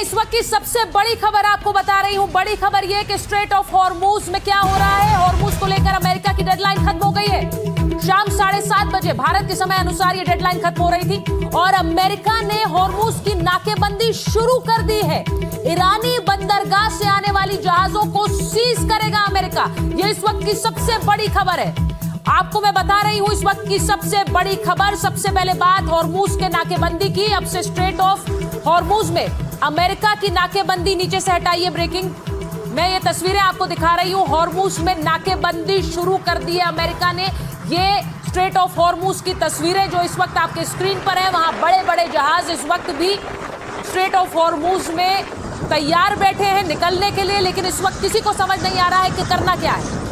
इस वक्त की सबसे बड़ी खबर आपको बता रही हूं। बड़ी खबर यह कि स्ट्रेट ऑफ हॉर्मूज में क्या हो रहा है। हॉर्मूज को लेकर अमेरिका की डेडलाइन खत्म हो गई है। शाम 7:30 बजे भारत के समय अनुसार यह डेडलाइन खत्म हो रही थी और अमेरिका ने हॉर्मूज की नाकेबंदी शुरू कर दी है। ईरानी बंदरगाह से आने वाली जहाजों को सीज करेगा अमेरिका। यह इस वक्त की सबसे बड़ी खबर है। आपको मैं बता रही हूं इस वक्त की सबसे बड़ी खबर। सबसे पहले बात हॉर्मूज के नाकेबंदी की। अब से स्ट्रेट ऑफ हॉर्मूज में अमेरिका की नाकेबंदी नीचे से हटाइए। ब्रेकिंग मैं ये तस्वीरें आपको दिखा रही हूं। हॉर्मूज में नाकेबंदी शुरू कर दी है अमेरिका ने। ये स्ट्रेट ऑफ हॉर्मूज की तस्वीरें जो इस वक्त आपके स्क्रीन पर है। वहां बड़े बड़े जहाज इस वक्त भी स्ट्रेट ऑफ हॉर्मूज में तैयार बैठे हैं निकलने के लिए, लेकिन इस वक्त किसी को समझ नहीं आ रहा है कि करना क्या है।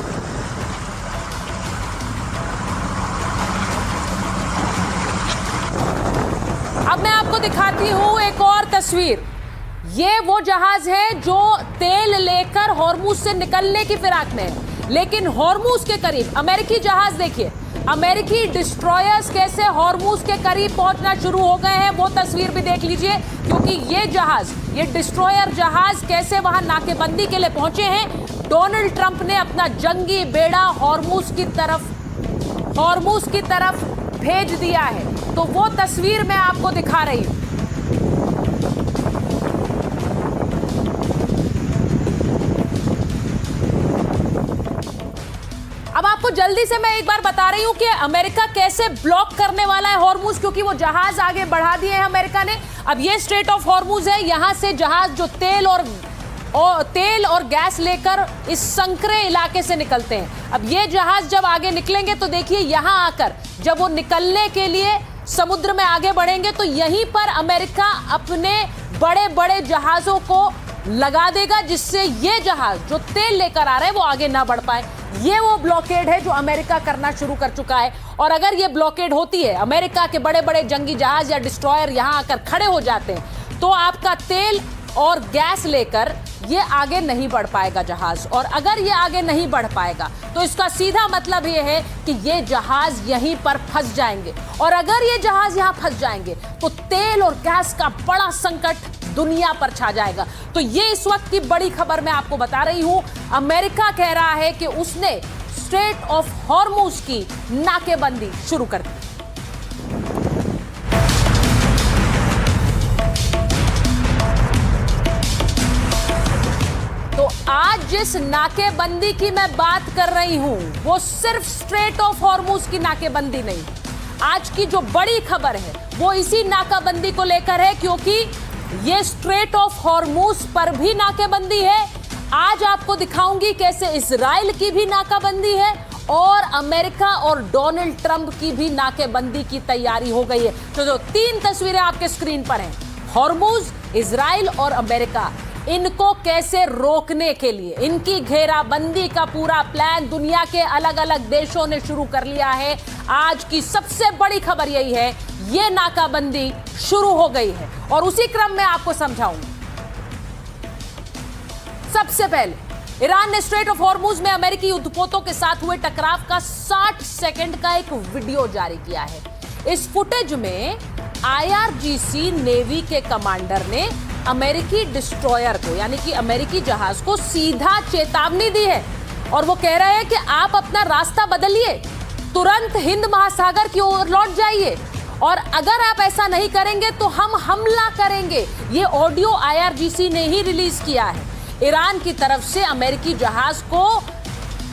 अब मैं आपको दिखाती हूं एक और तस्वीर। ये वो जहाज है जो तेल लेकर हॉर्मूज से निकलने की फिराक में है, लेकिन हॉर्मूज के करीब अमेरिकी जहाज देखिए, अमेरिकी डिस्ट्रॉयर्स कैसे हॉर्मूज के करीब पहुंचना शुरू हो गए हैं। वो तस्वीर भी देख लीजिए, क्योंकि ये जहाज, ये डिस्ट्रॉयर जहाज कैसे वहां नाकेबंदी के लिए पहुंचे हैं। डोनाल्ड ट्रंप ने अपना जंगी बेड़ा हॉर्मूज की तरफ भेज दिया है। तो वो तस्वीर मैं आपको दिखा रही हूं। अब आपको जल्दी से मैं एक बार बता रही हूं कि अमेरिका कैसे ब्लॉक करने वाला है हॉर्मूज, क्योंकि वो जहाज आगे बढ़ा दिए हैं अमेरिका ने। अब ये स्ट्रेट ऑफ हॉर्मूज है। यहां से जहाज जो तेल और गैस लेकर इस संकरे इलाके से निकलते हैं। अब ये जहाज जब आगे निकलेंगे तो देखिए यहां आकर जब वो निकलने के लिए समुद्र में आगे बढ़ेंगे तो यहीं पर अमेरिका अपने बड़े बड़े जहाजों को लगा देगा, जिससे ये जहाज जो तेल लेकर आ रहे हैं वो आगे ना बढ़ पाए। ये वो ब्लॉकेड है जो अमेरिका करना शुरू कर चुका है। और अगर ये ब्लॉकेड होती है, अमेरिका के बड़े बड़े जंगी जहाज या डिस्ट्रॉयर यहां आकर खड़े हो जाते हैं, तो आपका तेल और गैस लेकर ये आगे नहीं बढ़ पाएगा जहाज। और अगर ये आगे नहीं बढ़ पाएगा तो इसका सीधा मतलब ये है कि ये जहाज यहीं पर फंस जाएंगे। और अगर ये जहाज यहां फंस जाएंगे तो तेल और गैस का बड़ा संकट दुनिया पर छा जाएगा। तो ये इस वक्त की बड़ी खबर मैं आपको बता रही हूं। अमेरिका कह रहा है कि उसने स्ट्रेट ऑफ हॉर्मूज की नाकेबंदी शुरू कर दी। तो आज जिस नाकेबंदी की मैं बात कर रही हूं वो सिर्फ स्ट्रेट ऑफ हॉर्मूज की नाकेबंदी नहीं। आज की जो बड़ी खबर है वो इसी नाकाबंदी को लेकर है, क्योंकि ये स्ट्रेट ऑफ हॉर्मूज पर भी नाकेबंदी है। आज आपको दिखाऊंगी कैसे इजराइल की भी नाकाबंदी है और अमेरिका और डोनाल्ड ट्रंप की भी नाकेबंदी की तैयारी हो गई है। तो जो 3 तस्वीरें आपके स्क्रीन पर हैं, हॉर्मूज, इजराइल और अमेरिका, इनको कैसे रोकने के लिए इनकी घेराबंदी का पूरा प्लान दुनिया के अलग अलग देशों ने शुरू कर लिया है। आज की सबसे बड़ी खबर यही है, ये नाकाबंदी शुरू हो गई है और उसी क्रम में आपको समझाऊंगा। सबसे पहले ईरान ने स्ट्रेट ऑफ हॉर्मूज में अमेरिकी युद्धपोतों के साथ हुए टकराव का 60 सेकंड का एक वीडियो जारी किया है। इस फुटेज में IRGC नेवी के कमांडर ने अमेरिकी डिस्ट्रॉयर को, यानी कि अमेरिकी जहाज को सीधा चेतावनी दी है और वो कह रहे हैं कि आप अपना रास्ता बदलिए, तुरंत हिंद महासागर की ओर लौट जाइए और अगर आप ऐसा नहीं करेंगे तो हम हमला करेंगे। ये ऑडियो IRGC ने ही रिलीज किया है। ईरान की तरफ से अमेरिकी जहाज को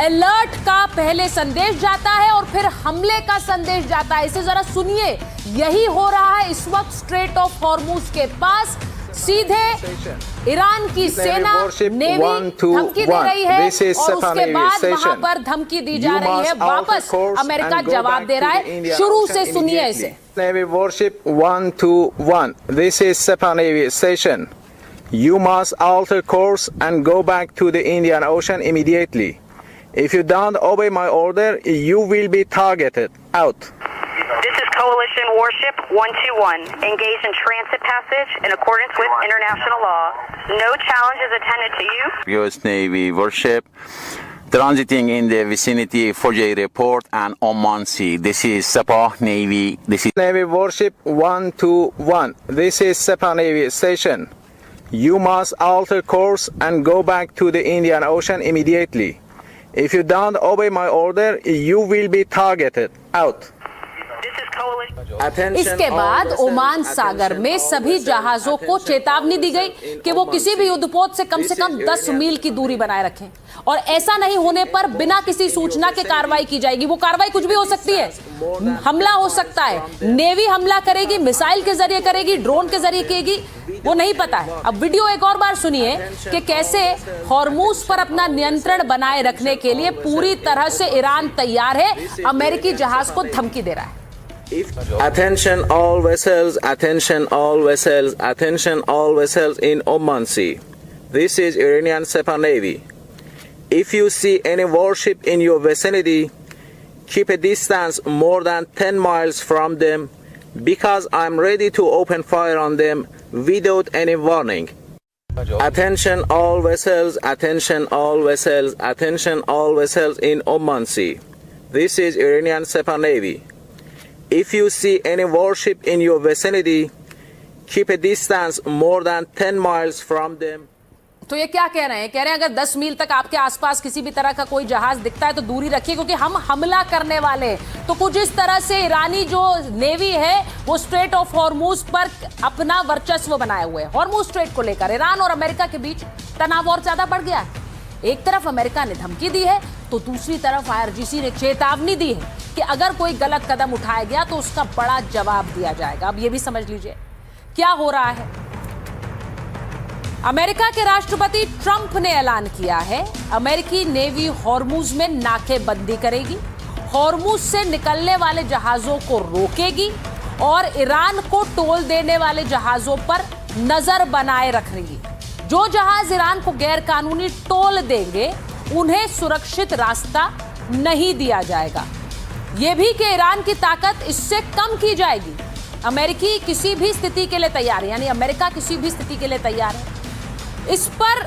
अलर्ट का पहले संदेश जाता है और फिर हमले का संदेश जाता है। इसे जरा सुनिए, यही हो रहा है इस वक्त स्ट्रेट ऑफ हॉर्मूज के पास। सीधे ईरान की सेना, नेवी धमकी दे रही है और उसके बाद वहां पर धमकी दी जा रही है। वापस अमेरिका जवाब दे रहा है। शुरू से सुनिए इसे। 121, This is Sepah Navy Station. Navy Warship 121. This is Sepah Navy Station. You must alter course and go back to the Indian Ocean immediately. If you don't obey my order, you will be targeted. Out. This is Sepah Navy Station. You must alter course and go back to the Indian Ocean immediately. If you don't obey my order, you will be targeted. Out. This is Coalition Warship 121, engaged in transit passage in accordance with international law. No challenge is intended to you. U.S. Navy Warship transiting in the vicinity 4J Report and Oman Sea. This is Sepah Navy. This is Navy Warship 121. This is Sepah Navy Station. You must alter course and go back to the Indian Ocean immediately. If you don't obey my order, you will be targeted. Out. This is coalition. Attention इसके all बाद vessels, Oman सागर में attention all सभी vessels, जहाजों को attention चेतावनी all दी गई vessels in कि वो Oman किसी भी Sea. युद्धपोत से कम This is 10 Iranian मील की दूरी बनाए रखें और ऐसा नहीं होने पर बिना किसी सूचना के कार्रवाई की जाएगी। वो कार्रवाई कुछ भी हो सकती है, हमला हो सकता है, नेवी हमला करेगी, मिसाइल के जरिए करेगी, ड्रोन के जरिए करेगी, वो नहीं पता है। अब वीडियो एक और बार सुनिए कि कैसे हॉर्मूज पर अपना नियंत्रण बनाए रखने के लिए पूरी तरह से ईरान तैयार है, अमेरिकी जहाज को धमकी दे रहा है। Attention all vessels, attention all vessels, attention all vessels in Oman Sea. This is Iranian Sepah Navy. If you see any warship in your vicinity, keep a distance more than 10 miles from them because I'm ready to open fire on them without any warning. Attention all vessels, attention all vessels, attention all vessels in Oman Sea. This is Iranian Sepah Navy. If you see any warship in your vicinity, keep a distance more than 10 miles from them. तो ये क्या कह रहे हैं? कह रहे हैं अगर 10 मील तक आपके आसपास किसी भी तरह का कोई जहाज दिखता है तो दूरी रखिए क्योंकि हम हमला करने वाले हैं। तो कुछ इस तरह से ईरानी जो नेवी है वो स्ट्रेट ऑफ हॉर्मूज पर अपना वर्चस्व बनाए हुए है। हॉर्मूज स्ट्रेट को लेकर ईरान और अमेरिका के बीच तनाव और ज्यादा बढ़ गया है। एक तरफ अमेरिका ने धमकी दी है तो दूसरी तरफ आईआरजीसी ने चेतावनी दी है कि अगर कोई गलत कदम उठाया गया तो उसका बड़ा जवाब दिया जाएगा। अब ये भी समझ लीजिए क्या हो रहा है। अमेरिका के राष्ट्रपति ट्रंप ने ऐलान किया है अमेरिकी नेवी हॉर्मूज में नाकेबंदी करेगी, हॉर्मूज से निकलने वाले जहाजों को रोकेगी और ईरान को टोल देने वाले जहाजों पर नजर बनाए रखेगी। जो जहाज ईरान को गैर कानूनी टोल देंगे उन्हें सुरक्षित रास्ता नहीं दिया जाएगा। यह भी कि ईरान की ताकत इससे कम की जाएगी। अमेरिकी किसी भी स्थिति के लिए तैयार है, यानी अमेरिका किसी भी स्थिति के लिए तैयार है। इस पर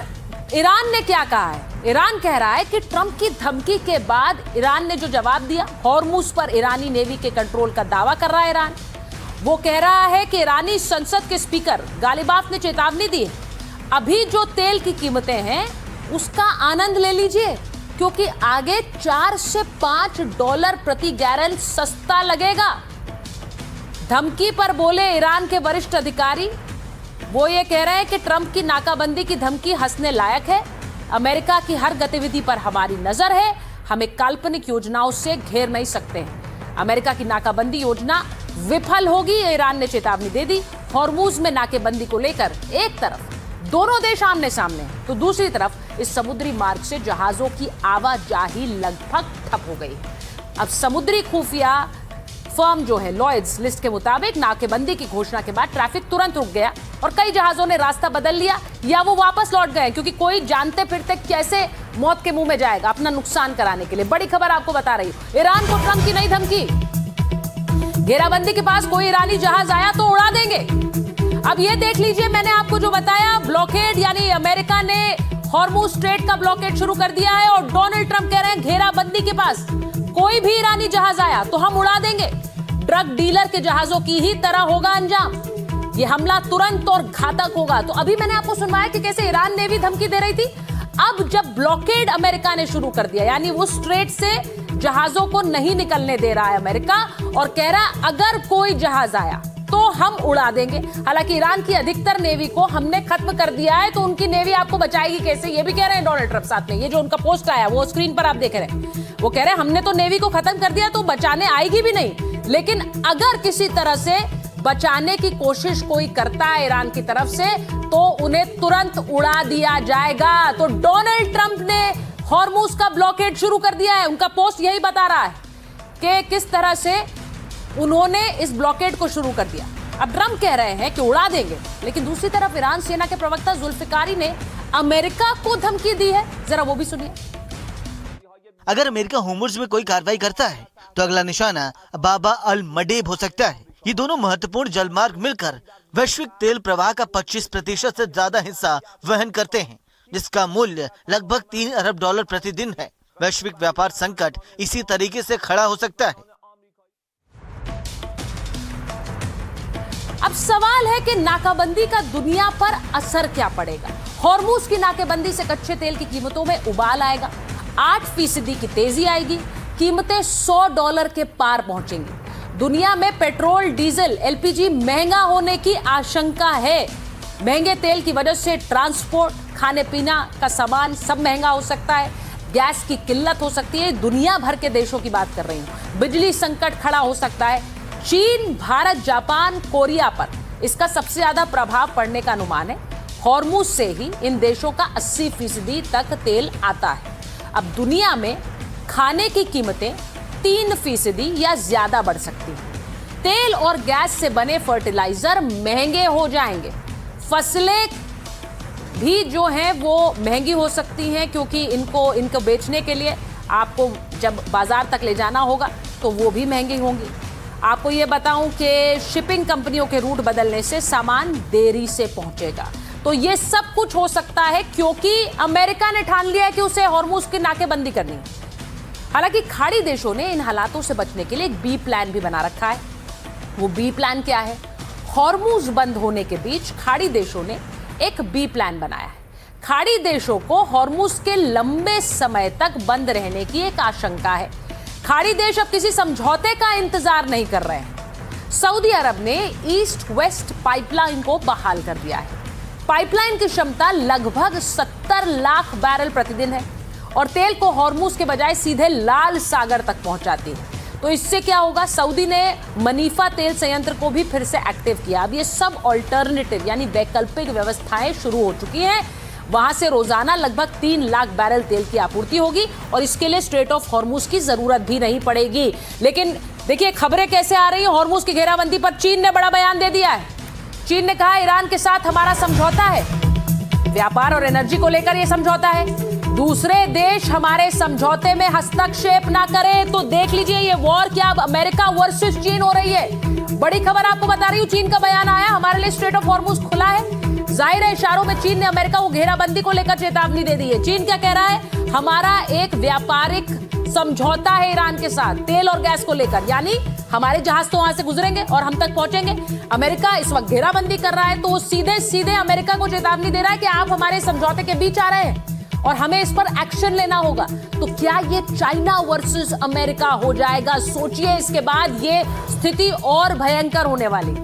ईरान ने क्या कहा है? ईरान कह रहा है कि ट्रंप की धमकी के बाद ईरान ने जो जवाब दिया, हॉर्मूज पर ईरानी नेवी के कंट्रोल का दावा कर रहा है ईरान। वो कह रहा है कि ईरानी संसद के स्पीकर गालिबाफ ने चेतावनी दी है, अभी जो तेल की कीमतें हैं उसका आनंद ले लीजिए क्योंकि आगे 4 से 5 डॉलर प्रति गैलन सस्ता लगेगा। धमकी पर बोले ईरान के वरिष्ठ अधिकारी। वो ये कह रहे हैं कि ट्रंप की नाकाबंदी की धमकी हंसने लायक है। अमेरिका की हर गतिविधि पर हमारी नजर है, हमें काल्पनिक योजनाओं से घेर नहीं सकते हैं। अमेरिका की नाकाबंदी योजना विफल होगी, ईरान ने चेतावनी दे दी। हॉर्मूज में नाकेबंदी को लेकर एक तरफ दोनों देश आमने सामने तो दूसरी तरफ इस समुद्री मार्ग से जहाजों की आवाजाही लगभग ठप हो गई। अब समुद्री खुफिया फर्म जो है लॉयड्स लिस्ट के मुताबिक नाकेबंदी की घोषणा के बाद ट्रैफिक तुरंत रुक गया और कई जहाजों ने रास्ता बदल लिया या वो वापस लौट गए क्योंकि कोई जानते फिरते कैसे मौत के मुंह में जाएगा अपना नुकसान कराने के लिए। बड़ी खबर आपको बता रही हूं, ईरान को ट्रंप की नई धमकी। घेराबंदी के पास कोई ईरानी जहाज आया तो उड़ा देंगे। अब ये देख लीजिए, मैंने आपको जो बताया, ब्लॉकेड यानी अमेरिका ने हॉर्मूज स्ट्रेट का ब्लॉकेड शुरू कर दिया है और डोनाल्ड ट्रंप कह रहे हैं घेराबंदी के पास कोई भी ईरानी जहाज आया तो हम उड़ा देंगे। ड्रग डीलर के जहाजों की ही तरह होगा अंजाम। ये हमला तुरंत और घातक होगा। तो अभी मैंने आपको सुनवाया कि कैसे ईरान ने भी धमकी दे रही थी। अब जब ब्लॉकेड अमेरिका ने शुरू कर दिया, यानी वो स्ट्रेट से जहाजों को नहीं निकलने दे रहा है अमेरिका और कह रहा है अगर कोई जहाज आया तो हम उड़ा देंगे। हालांकि ईरान की अधिकतर नेवी को हमने खत्म कर दिया है, तो उनकी नेवी आपको बचाएगी कैसे, ये भी कह रहे हैं डोनाल्ड ट्रंप। साथ में ये जो उनका पोस्ट आया वो स्क्रीन पर आप देख रहे हैं, वो कह रहे हैं हमने तो नेवी को खत्म कर दिया तो बचाने आएगी भी नहीं, लेकिन अगर किसी तरह से बचाने की कोशिश कोई करता है ईरान की तरफ से तो उन्हें तुरंत उड़ा दिया जाएगा। तो डोनाल्ड ट्रंप ने हॉर्मूज का ब्लॉकेड शुरू कर दिया है। उनका पोस्ट यही बता रहा है कि किस तरह से उन्होंने इस ब्लॉकेड को शुरू कर दिया। अब ट्रंप कह रहे हैं कि उड़ा देंगे, लेकिन दूसरी तरफ ईरान सेना के प्रवक्ता जुल्फिकारी ने अमेरिका को धमकी दी है। जरा वो भी सुनिए। अगर अमेरिका हॉर्मूज में कोई कार्रवाई करता है तो अगला निशाना बाबा अल मडेब हो सकता है। ये दोनों महत्वपूर्ण जलमार्ग मिलकर वैश्विक तेल प्रवाह का 25% से ज्यादा हिस्सा वहन करते हैं, जिसका मूल्य लगभग $3 अरब प्रतिदिन है। वैश्विक व्यापार संकट इसी तरीके से खड़ा हो सकता है। अब अब सवाल है कि नाकाबंदी का दुनिया पर असर क्या पड़ेगा। हॉर्मूज की नाकेबंदी से कच्चे तेल की कीमतों में उबाल आएगा, 8% की तेजी आएगी, कीमतें $100 के पार पहुंचेंगी। दुनिया में पेट्रोल, डीजल, एलपीजी महंगा होने की आशंका है। महंगे तेल की वजह से ट्रांसपोर्ट, खाने पीना का सामान सब महंगा हो सकता है, गैस की किल्लत हो सकती है। दुनिया भर के देशों की बात कर रही हूं। बिजली संकट खड़ा हो सकता है। चीन, भारत, जापान, कोरिया पर इसका सबसे ज्यादा प्रभाव पड़ने का अनुमान है। हॉर्मूज से ही इन देशों का 80% तक तेल आता है। अब दुनिया में खाने की कीमतें 3% या ज्यादा बढ़ सकती हैं। तेल और गैस से बने फर्टिलाइजर महंगे हो जाएंगे। फसलें भी जो हैं वो महंगी हो सकती हैं, क्योंकि इनको बेचने के लिए आपको जब बाजार तक ले जाना होगा तो वो भी महंगी होंगी। आपको ये बताऊं कि शिपिंग कंपनियों के रूट बदलने से सामान देरी से पहुंचेगा। तो ये सब कुछ हो सकता है क्योंकि अमेरिका ने ठान लिया है कि उसे हॉर्मूज की नाकेबंदी करनी है। हालांकि खाड़ी देशों ने इन हालातों से बचने के लिए एक बी प्लान भी बना रखा है। वो बी प्लान क्या है? हॉर्मूज बंद होने के बीच खाड़ी देशों ने एक बी प्लान बनाया है। खाड़ी देशों को हॉर्मूज के लंबे समय तक बंद रहने की एक आशंका है। खाड़ी देश अब किसी समझौते का इंतजार नहीं कर रहे हैं। सऊदी अरब ने ईस्ट वेस्ट पाइपलाइन को बहाल कर दिया है। पाइपलाइन की क्षमता लगभग 70 लाख बैरल प्रतिदिन है और तेल को हॉर्मूज के बजाय सीधे लाल सागर तक पहुंचाती है। तो इससे क्या होगा? सऊदी ने मनीफा तेल संयंत्र को भी फिर से एक्टिव किया। अब ये सब ऑल्टरनेटिव यानी वैकल्पिक व्यवस्थाएं शुरू हो चुकी हैं। वहां से रोजाना लगभग 3 लाख बैरल तेल की आपूर्ति होगी और इसके लिए स्ट्रेट ऑफ हॉर्मूज की जरूरत भी नहीं पड़ेगी। लेकिन देखिए खबरें कैसे आ रही हैं। हॉर्मूज की घेराबंदी पर चीन ने बड़ा बयान दे दिया है। चीन ने कहा ईरान के साथ हमारा समझौता है, व्यापार और एनर्जी को लेकर यह समझौता है। दूसरे देश हमारे समझौते में हस्तक्षेप ना करें। तो देख लीजिए ये वॉर क्या अब अमेरिका वर्सेस चीन हो रही है। बड़ी खबर आपको बता रही हूं, चीन का बयान आया, हमारे लिए स्ट्रेट ऑफ हॉर्मूज खुला है। जाहिर है इशारों में चीन ने अमेरिका को घेराबंदी को लेकर चेतावनी दे दी है। चीन क्या कह रहा है? हमारा एक व्यापारिक समझौता है ईरान के साथ तेल और गैस को लेकर, यानी हमारे जहाज तो वहां से गुजरेंगे और हम तक पहुंचेंगे। अमेरिका इस वक्त घेराबंदी कर रहा है तो वो सीधे सीधे अमेरिका को चेतावनी दे रहा है कि आप हमारे समझौते के बीच आ रहे हैं और हमें इस पर एक्शन लेना होगा। तो क्या ये चाइना वर्सेस अमेरिका हो जाएगा? सोचिए, इसके बाद ये स्थिति और भयंकर होने वाली।